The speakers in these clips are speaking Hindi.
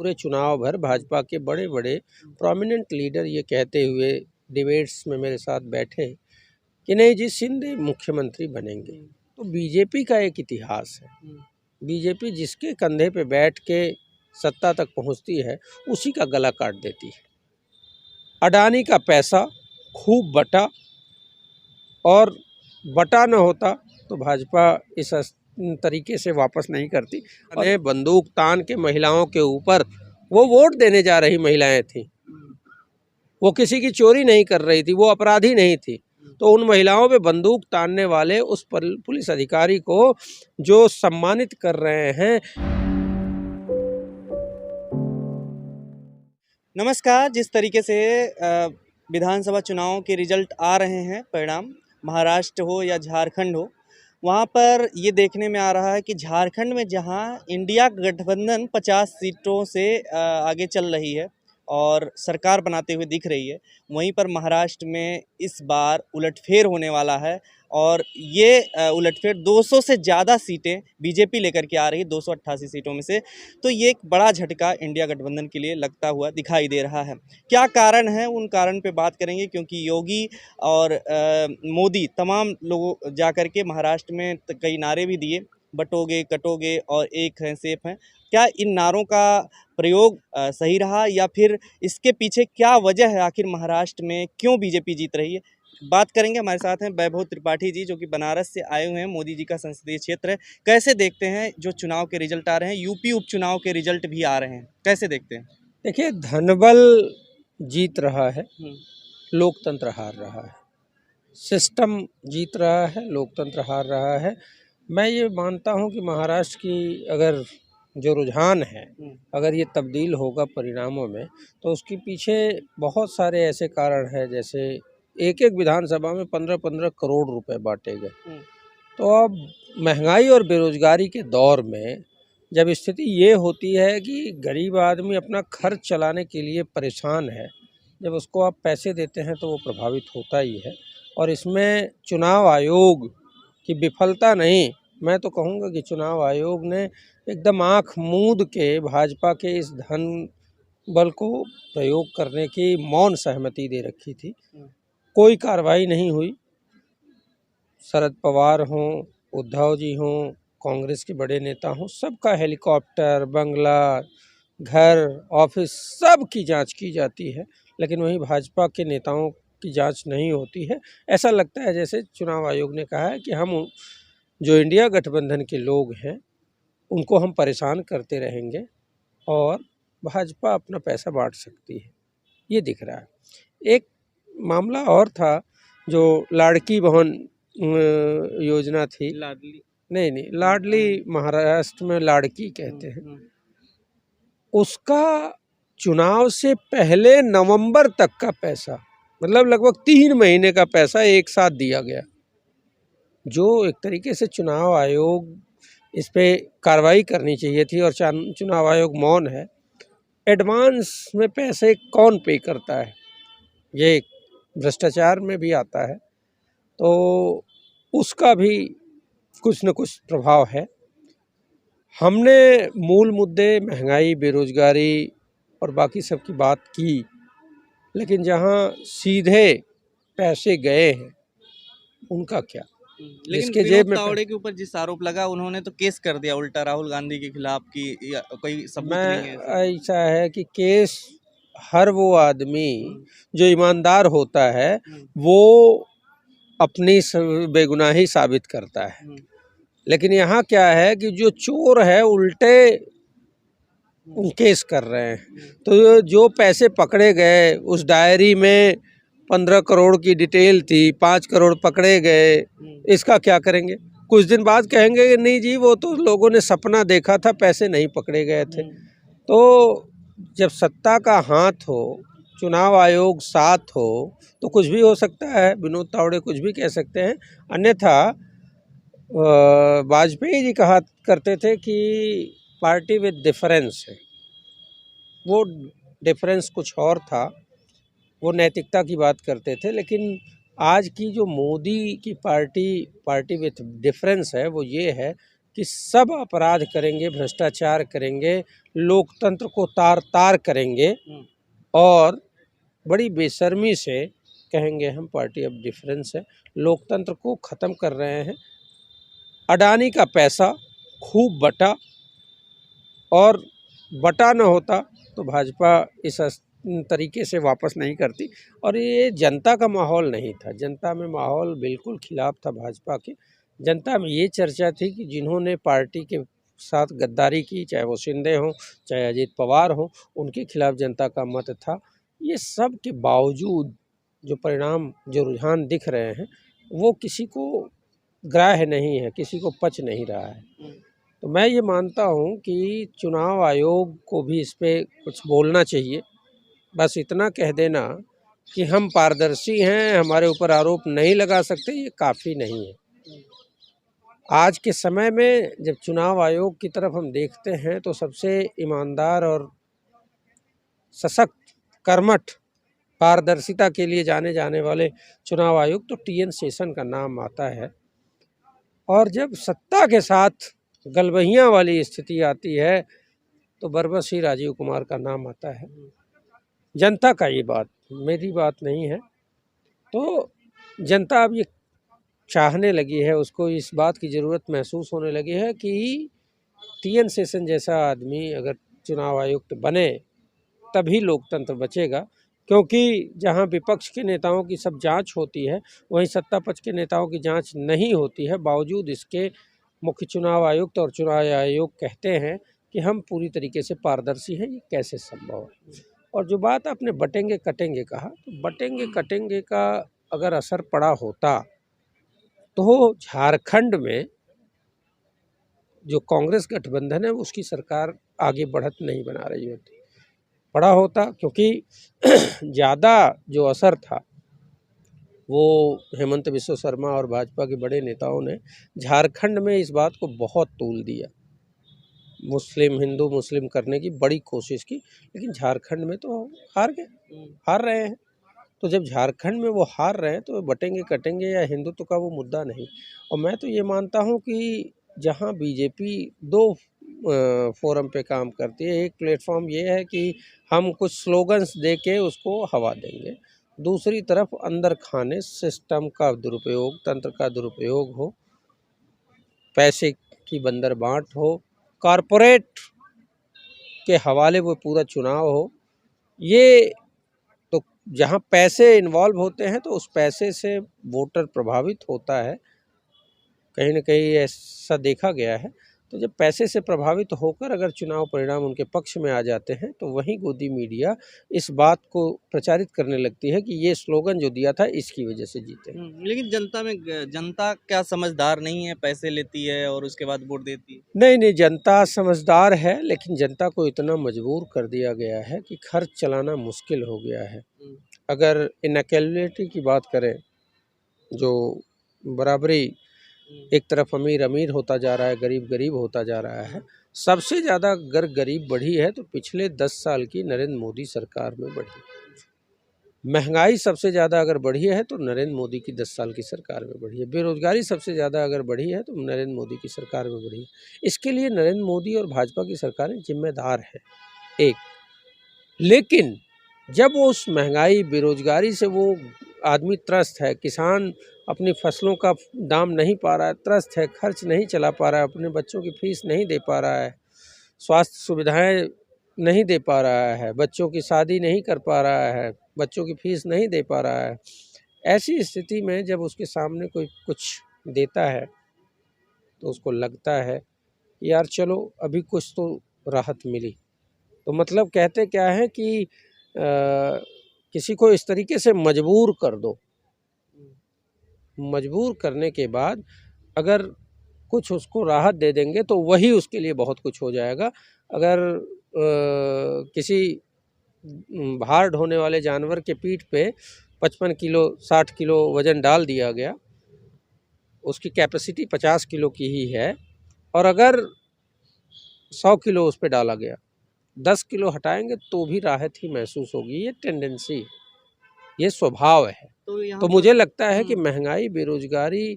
पूरे चुनाव भर भाजपा के बड़े बड़े प्रोमिनेंट लीडर ये कहते हुए डिबेट्स में मेरे साथ बैठे कि नहीं जी, शिंदे मुख्यमंत्री बनेंगे। तो बीजेपी का एक इतिहास है, बीजेपी जिसके कंधे पे बैठ के सत्ता तक पहुंचती है उसी का गला काट देती है। अडानी का पैसा खूब बटा, और बटा न होता तो भाजपा इस तरीके से वापस नहीं करती। और बंदूक तान के महिलाओं के ऊपर, वो वोट देने जा रही महिलाएं थी, वो किसी की चोरी नहीं कर रही थी, वो अपराधी नहीं थी। तो उन महिलाओं पे बंदूक तानने वाले उस पुलिस अधिकारी को जो सम्मानित कर रहे हैं। नमस्कार। जिस तरीके से विधानसभा चुनाव के रिजल्ट आ रहे हैं, परिणाम महाराष्ट्र हो या झारखंड हो, वहाँ पर ये देखने में आ रहा है कि झारखंड में जहाँ इंडिया गठबंधन 50 सीटों से आगे चल रही है और सरकार बनाते हुए दिख रही है, वहीं पर महाराष्ट्र में इस बार उलटफेर होने वाला है। और ये उलटफेर 200 से ज़्यादा सीटें बीजेपी लेकर के आ रही है, 288 सीटों में से। तो ये एक बड़ा झटका इंडिया गठबंधन के लिए लगता हुआ दिखाई दे रहा है। क्या कारण है, उन कारण पे बात करेंगे, क्योंकि योगी और मोदी तमाम लोगों जा कर के महाराष्ट्र में कई नारे भी दिए, बटोगे कटोगे और एक हैं सेफ हैं। क्या इन नारों का प्रयोग सही रहा, या फिर इसके पीछे क्या वजह है, आखिर महाराष्ट्र में क्यों बीजेपी जीत रही है? बात करेंगे। हमारे साथ हैं वैभव त्रिपाठी जी, जो कि बनारस से आए हुए हैं, मोदी जी का संसदीय क्षेत्र है। कैसे देखते हैं जो चुनाव के रिजल्ट आ रहे हैं, यूपी उपचुनाव के रिजल्ट भी आ रहे हैं, कैसे देखते हैं? देखिए, धनबल जीत रहा है, लोकतंत्र हार रहा है। सिस्टम जीत रहा है, लोकतंत्र हार रहा है। मैं ये मानता हूँ कि महाराष्ट्र की अगर जो रुझान है, अगर ये तब्दील होगा परिणामों में, तो उसके पीछे बहुत सारे ऐसे कारण हैं। जैसे एक एक विधानसभा में 15-15 करोड़ रुपए बांटे गए। तो अब महंगाई और बेरोजगारी के दौर में जब स्थिति ये होती है कि गरीब आदमी अपना खर्च चलाने के लिए परेशान है, जब उसको आप पैसे देते हैं तो वो प्रभावित होता ही है। और इसमें चुनाव आयोग की विफलता नहीं, मैं तो कहूँगा कि चुनाव आयोग ने एकदम आंख मूंद के भाजपा के इस धन बल को प्रयोग करने की मौन सहमति दे रखी थी। कोई कार्रवाई नहीं हुई। शरद पवार हों, उद्धव जी हों, कांग्रेस के बड़े नेता हों, सबका हेलीकॉप्टर, बंगला, घर, ऑफिस, सब की जांच की जाती है, लेकिन वहीं भाजपा के नेताओं की जांच नहीं होती है। ऐसा लगता है जैसे चुनाव आयोग ने कहा है कि हम जो इंडिया गठबंधन के लोग हैं उनको हम परेशान करते रहेंगे और भाजपा अपना पैसा बांट सकती है, ये दिख रहा है। एक मामला और था, जो लाड़की बहन योजना थी, लाडली नहीं, लाडली महाराष्ट्र में लाड़की कहते हैं, उसका चुनाव से पहले नवंबर तक का पैसा, मतलब लगभग 3 महीने का पैसा एक साथ दिया गया, जो एक तरीके से चुनाव आयोग इस पे कार्रवाई करनी चाहिए थी। और चुनाव आयोग मौन है। एडवांस में पैसे कौन पे करता है, ये भ्रष्टाचार में भी आता है, तो उसका भी कुछ न कुछ प्रभाव है। हमने मूल मुद्दे महंगाई, बेरोजगारी और बाकी सब की बात की, लेकिन जहां सीधे पैसे गए हैं उनका क्या? लेकिन विनोद तावड़े के ऊपर जिस आरोप लगा, उन्होंने तो केस कर दिया उल्टा राहुल गांधी के खिलाफ की कोई सबूत नहीं है। ऐसा है कि केस हर वो आदमी जो ईमानदार होता है वो अपनी बेगुनाही साबित करता है, लेकिन यहाँ क्या है कि जो चोर है उल्टे केस कर रहे हैं। तो जो पैसे पकड़े गए, उस डायरी में 15 करोड़ की डिटेल थी, 5 करोड़ पकड़े गए, इसका क्या करेंगे? कुछ दिन बाद कहेंगे कि नहीं जी, वो तो लोगों ने सपना देखा था, पैसे नहीं पकड़े गए थे। तो जब सत्ता का हाथ हो, चुनाव आयोग साथ हो, तो कुछ भी हो सकता है। विनोद तावड़े कुछ भी कह सकते हैं। अन्यथा वाजपेयी जी कहा करते थे कि पार्टी विद डिफरेंस है, वो डिफरेंस कुछ और था, वो नैतिकता की बात करते थे। लेकिन आज की जो मोदी की पार्टी विद डिफरेंस है, वो ये है कि सब अपराध करेंगे, भ्रष्टाचार करेंगे, लोकतंत्र को तार-तार करेंगे और बड़ी बेशर्मी से कहेंगे हम पार्टी ऑफ डिफरेंस है, लोकतंत्र को ख़त्म कर रहे हैं। अडानी का पैसा खूब बटा और बटा न होता तो भाजपा इस तरीके से वापस नहीं करती और ये जनता का माहौल नहीं था। जनता में माहौल बिल्कुल खिलाफ था भाजपा के। जनता में ये चर्चा थी कि जिन्होंने पार्टी के साथ गद्दारी की, चाहे वो शिंदे हों, चाहे अजीत पवार हों, उनके खिलाफ जनता का मत था। ये सब के बावजूद जो परिणाम, जो रुझान दिख रहे हैं, वो किसी को ग्राह्य नहीं है, किसी को पच नहीं रहा है। तो मैं ये मानता हूँ कि चुनाव आयोग को भी इस पे कुछ बोलना चाहिए। बस इतना कह देना कि हम पारदर्शी हैं, हमारे ऊपर आरोप नहीं लगा सकते, ये काफ़ी नहीं है। आज के समय में जब चुनाव आयोग की तरफ हम देखते हैं तो सबसे ईमानदार और सशक्त, कर्मठ, पारदर्शिता के लिए जाने जाने वाले चुनाव आयोग तो टीएन शेषन का नाम आता है। और जब सत्ता के साथ गलबहियाँ वाली स्थिति आती है तो बरबस ही राजीव कुमार का नाम आता है। जनता का ये बात, मेरी बात नहीं है। तो जनता अब ये चाहने लगी है, उसको इस बात की ज़रूरत महसूस होने लगी है कि टीएन शेषन जैसा आदमी अगर चुनाव आयुक्त बने तभी लोकतंत्र बचेगा। क्योंकि जहां विपक्ष के नेताओं की सब जांच होती है, वहीं सत्ता पक्ष के नेताओं की जांच नहीं होती है। बावजूद इसके मुख्य चुनाव आयुक्त और चुनाव आयोग कहते हैं कि हम पूरी तरीके से पारदर्शी हैं। ये कैसे संभव है? और जो बात आपने बटेंगे कटेंगे कहा, तो बटेंगे कटेंगे का अगर असर पड़ा होता तो झारखंड में जो कांग्रेस गठबंधन है उसकी सरकार आगे बढ़त नहीं बना रही होती, पड़ा होता। क्योंकि ज़्यादा जो असर था वो हेमंत बिस्वा शर्मा और भाजपा के बड़े नेताओं ने झारखंड में इस बात को बहुत तूल दिया। मुस्लिम हिंदू मुस्लिम करने की बड़ी कोशिश की, लेकिन झारखंड में तो हार गए, हार रहे हैं। तो जब झारखंड में वो हार रहे हैं तो बटेंगे कटेंगे या हिंदुत्व का वो मुद्दा नहीं। और मैं तो ये मानता हूँ कि जहाँ बीजेपी दो फोरम पे काम करती है। एक प्लेटफॉर्म ये है कि हम कुछ स्लोगन्स दे के उसको हवा देंगे, दूसरी तरफ अंदर खाने सिस्टम का दुरुपयोग, तंत्र का दुरुपयोग हो, पैसे की बंदर बांट हो, कॉरपोरेट के हवाले वो पूरा चुनाव हो। ये तो जहाँ पैसे इन्वॉल्व होते हैं तो उस पैसे से वोटर प्रभावित होता है, कहीं न कहीं ऐसा देखा गया है। तो जब पैसे से प्रभावित होकर अगर चुनाव परिणाम उनके पक्ष में आ जाते हैं तो वहीं गोदी मीडिया इस बात को प्रचारित करने लगती है कि ये स्लोगन जो दिया था इसकी वजह से जीते। लेकिन जनता क्या समझदार नहीं है, पैसे लेती है और उसके बाद वोट देती है? नहीं, जनता समझदार है, लेकिन जनता को इतना मजबूर कर दिया गया है कि खर्च चलाना मुश्किल हो गया है। अगर इनइक्वालिटी की बात करें, जो बराबरी, एक तरफ अमीर अमीर होता जा रहा है, गरीब गरीब होता जा रहा है। सबसे ज़्यादा अगर गरीब बढ़ी है तो पिछले 10 साल की नरेंद्र मोदी सरकार में बढ़ी। महंगाई सबसे ज़्यादा अगर बढ़ी है तो नरेंद्र मोदी की 10 साल की सरकार में बढ़ी है। बेरोजगारी सबसे ज़्यादा अगर बढ़ी है तो नरेंद्र मोदी की सरकार में बढ़ी है। इसके लिए नरेंद्र मोदी और भाजपा की सरकारें जिम्मेदार हैं, एक। लेकिन जब वो उस महंगाई, बेरोजगारी से वो आदमी त्रस्त है, किसान अपनी फसलों का दाम नहीं पा रहा है, त्रस्त है, खर्च नहीं चला पा रहा है, अपने बच्चों की फीस नहीं दे पा रहा है, स्वास्थ्य सुविधाएं नहीं दे पा रहा है, बच्चों की शादी नहीं कर पा रहा है, बच्चों की फीस नहीं दे पा रहा है। ऐसी स्थिति में जब उसके सामने कोई कुछ देता है तो उसको लगता है यार चलो अभी कुछ तो राहत मिली। तो मतलब कहते क्या है कि किसी को इस तरीके से मजबूर कर दो, मजबूर करने के बाद अगर कुछ उसको राहत दे देंगे तो वही उसके लिए बहुत कुछ हो जाएगा। अगर किसी भार ढोने वाले जानवर के पीठ पे 55 किलो 60 किलो वज़न डाल दिया गया, उसकी कैपेसिटी 50 किलो की ही है, और अगर 100 किलो उस पे डाला गया, 10 किलो हटाएंगे तो भी राहत ही महसूस होगी। ये टेंडेंसी, ये स्वभाव है। तो मुझे लगता है कि महंगाई, बेरोजगारी,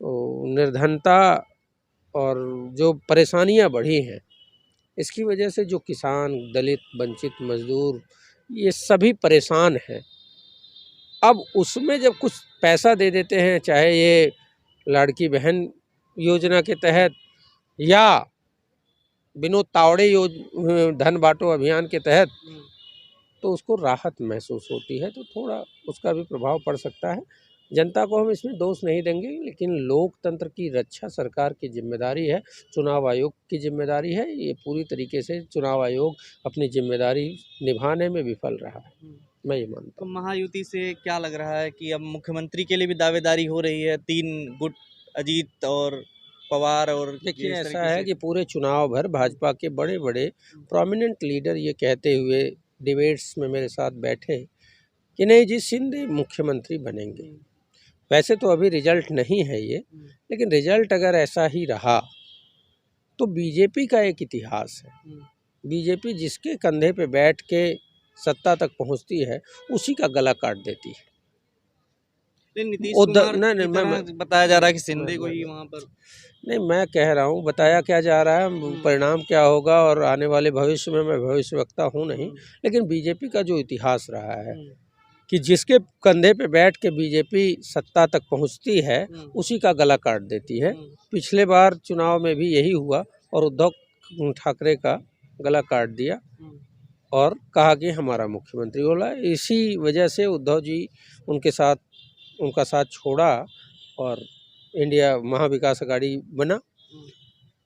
निर्धनता और जो परेशानियां बढ़ी हैं, इसकी वजह से जो किसान, दलित, वंचित, मजदूर, ये सभी परेशान हैं। अब उसमें जब कुछ पैसा दे देते हैं, चाहे ये लाड़की बहन योजना के तहत या विनोद तावड़े धन बांटो अभियान के तहत, तो उसको राहत महसूस होती है, तो थोड़ा उसका भी प्रभाव पड़ सकता है। जनता को हम इसमें दोष नहीं देंगे, लेकिन लोकतंत्र की रक्षा सरकार की जिम्मेदारी है, चुनाव आयोग की जिम्मेदारी है। ये पूरी तरीके से चुनाव आयोग अपनी जिम्मेदारी निभाने में विफल रहा है, मैं ये मानता तो हूँ। महायुति से क्या लग रहा है कि अब मुख्यमंत्री के लिए भी दावेदारी हो रही है, 3 गुट अजीत और पवार और देखिए, इस ऐसा तरीके है से? कि पूरे चुनाव भर भाजपा के बड़े बड़े प्रोमिनेंट लीडर ये कहते हुए डिबेट्स में मेरे साथ बैठे कि नहीं जी, शिंदे मुख्यमंत्री बनेंगे। वैसे तो अभी रिजल्ट नहीं है ये, लेकिन रिजल्ट अगर ऐसा ही रहा तो बीजेपी का एक इतिहास है। बीजेपी जिसके कंधे पे बैठ के सत्ता तक पहुंचती है, उसी का गला काट देती है। लेकिन नीतीश उद्धव कुमार नहीं की नहीं तरह बताया जा रहा है कि शिंदे मैं को ही वहाँ पर नहीं, मैं कह रहा हूँ, बताया क्या जा रहा है, परिणाम क्या होगा और आने वाले भविष्य में मैं भविष्यवक्ता हूँ नहीं, लेकिन बीजेपी का जो इतिहास रहा है कि जिसके कंधे पे बैठ के बीजेपी सत्ता तक पहुंचती है, उसी का गला काट देती है। पिछले बार चुनाव में भी यही हुआ और उद्धव ठाकरे का गला काट दिया और कहा कि हमारा मुख्यमंत्री बोला। इसी वजह से उद्धव जी उनका साथ छोड़ा और इंडिया महाविकास अघाड़ी बना।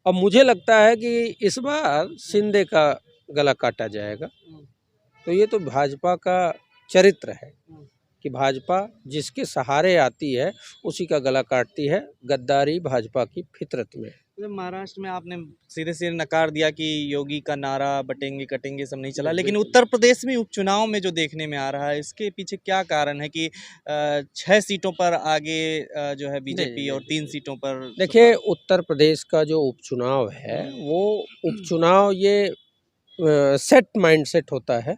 अब मुझे लगता है कि इस बार शिंदे का गला काटा जाएगा। तो ये तो भाजपा का चरित्र है कि भाजपा जिसके सहारे आती है उसी का गला काटती है। गद्दारी भाजपा की फितरत में है। तो महाराष्ट्र में आपने सीधे सीधे नकार दिया कि योगी का नारा बटेंगे कटेंगे सब नहीं चला, लेकिन उत्तर प्रदेश में उपचुनाव में जो देखने में आ रहा है, इसके पीछे क्या कारण है कि 6 सीटों पर आगे जो है बीजेपी और 3 सीटों पर देखिए, उत्तर प्रदेश का जो उपचुनाव है वो उपचुनाव ये सेट माइंडसेट होता है।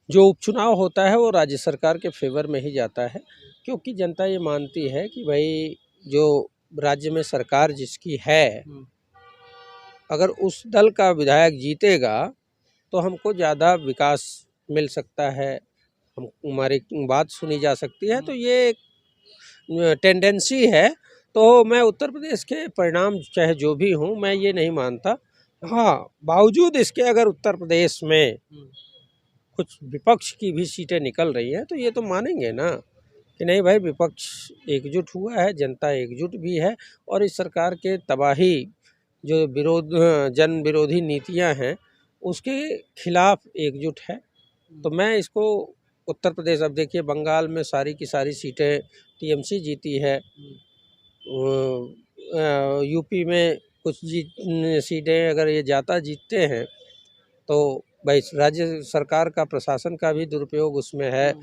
जो उपचुनाव होता है वो राज्य सरकार के फेवर में ही जाता है, क्योंकि जनता ये मानती है कि भाई जो राज्य में सरकार जिसकी है, अगर उस दल का विधायक जीतेगा तो हमको ज़्यादा विकास मिल सकता है, हमारी बात सुनी जा सकती है। तो ये एक टेंडेंसी है। तो मैं उत्तर प्रदेश के परिणाम चाहे जो भी हों, मैं ये नहीं मानता। हाँ, बावजूद इसके अगर उत्तर प्रदेश में कुछ विपक्ष की भी सीटें निकल रही हैं तो ये तो मानेंगे ना कि नहीं भाई, विपक्ष एकजुट हुआ है, जनता एकजुट भी है और इस सरकार के तबाही जो जन विरोधी नीतियां हैं उसके खिलाफ एकजुट है। तो मैं इसको उत्तर प्रदेश, अब देखिए बंगाल में सारी की सारी सीटें टीएमसी जीती है, यूपी में कुछ सीटें अगर ये जाता जीतते हैं तो भाई राज्य सरकार का प्रशासन का भी दुरुपयोग उसमें है।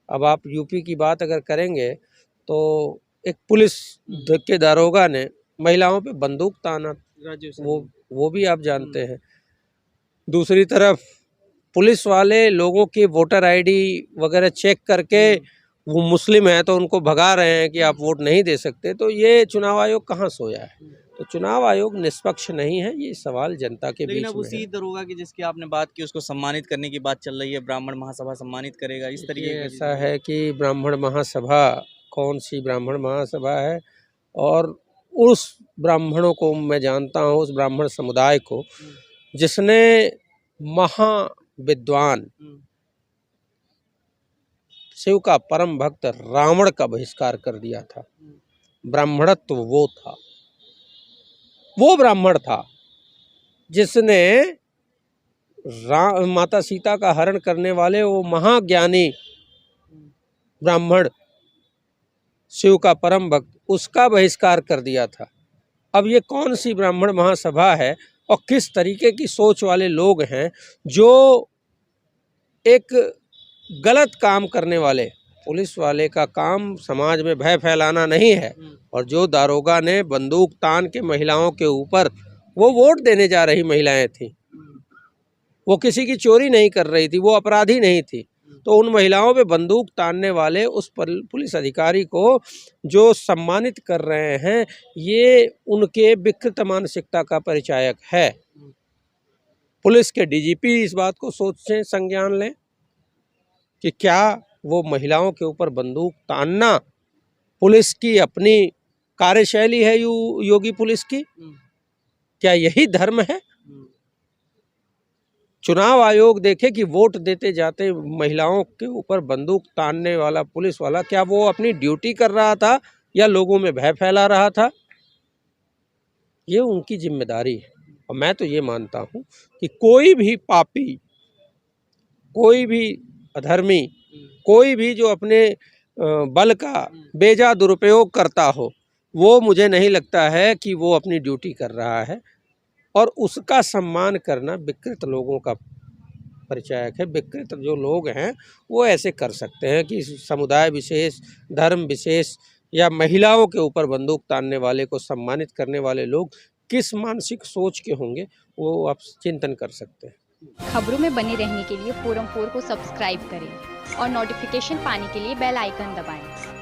अब आप यूपी की बात अगर करेंगे तो एक पुलिस के दारोगा ने महिलाओं पे बंदूक ताना, वो भी आप जानते हैं। दूसरी तरफ पुलिस वाले लोगों की वोटर आईडी वगैरह चेक करके वो मुस्लिम है तो उनको भगा रहे हैं कि आप वोट नहीं दे सकते। तो ये चुनाव आयोग कहाँ सोया है? तो चुनाव आयोग निष्पक्ष नहीं है, ये सवाल जनता के बीच में है। लेकिन अब उसी दरोगा की जिसकी आपने बात की उसको सम्मानित करने की बात चल रही है, ब्राह्मण महासभा सम्मानित करेगा इस तरीके ये ऐसा है कि ब्राह्मण महासभा कौन सी ब्राह्मण महासभा है, और उस ब्राह्मणों को मैं जानता हूँ, उस ब्राह्मण समुदाय को जिसने महाविद्वान शिव का परम भक्त रावण का बहिष्कार कर दिया था। ब्राह्मणत्व वो था, वो ब्राह्मण था जिसने माता सीता का हरण करने वाले वो महाज्ञानी ब्राह्मण शिव का परम भक्त, उसका बहिष्कार कर दिया था। अब ये कौन सी ब्राह्मण महासभा है और किस तरीके की सोच वाले लोग हैं जो एक गलत काम करने वाले, पुलिस वाले का काम समाज में भय फैलाना नहीं है, और जो दारोगा ने बंदूक तान के महिलाओं के ऊपर, वो वोट देने जा रही महिलाएं थी, वो किसी की चोरी नहीं कर रही थी, वो अपराधी नहीं थी, तो उन महिलाओं पे बंदूक तानने वाले उस पुलिस अधिकारी को जो सम्मानित कर रहे हैं, ये उनके विकृत मानसिकता का परिचायक है। पुलिस के डीजीपी इस बात को सोचें, संज्ञान लें कि क्या वो महिलाओं के ऊपर बंदूक तानना पुलिस की अपनी कार्यशैली है योगी पुलिस की? क्या यही धर्म है? चुनाव आयोग देखे कि वोट देते जाते महिलाओं के ऊपर बंदूक तानने वाला पुलिस वाला, क्या वो अपनी ड्यूटी कर रहा था या लोगों में भय फैला रहा था? ये उनकी जिम्मेदारी है। और मैं तो ये मानता हूँ कि कोई भी पापी, कोई भी अधर्मी, कोई भी जो अपने बल का बेजा दुरुपयोग करता हो, वो मुझे नहीं लगता है कि वो अपनी ड्यूटी कर रहा है। और उसका सम्मान करना विकृत लोगों का परिचायक है। विकृत जो लोग हैं वो ऐसे कर सकते हैं कि समुदाय विशेष, धर्म विशेष या महिलाओं के ऊपर बंदूक तानने वाले को सम्मानित करने वाले लोग किस मानसिक सोच के होंगे, वो आप चिंतन कर सकते हैं। खबरों में बने रहने के लिए फोरम 4 को सब्सक्राइब करें और नोटिफिकेशन पाने के लिए बेल आइकन दबाएं।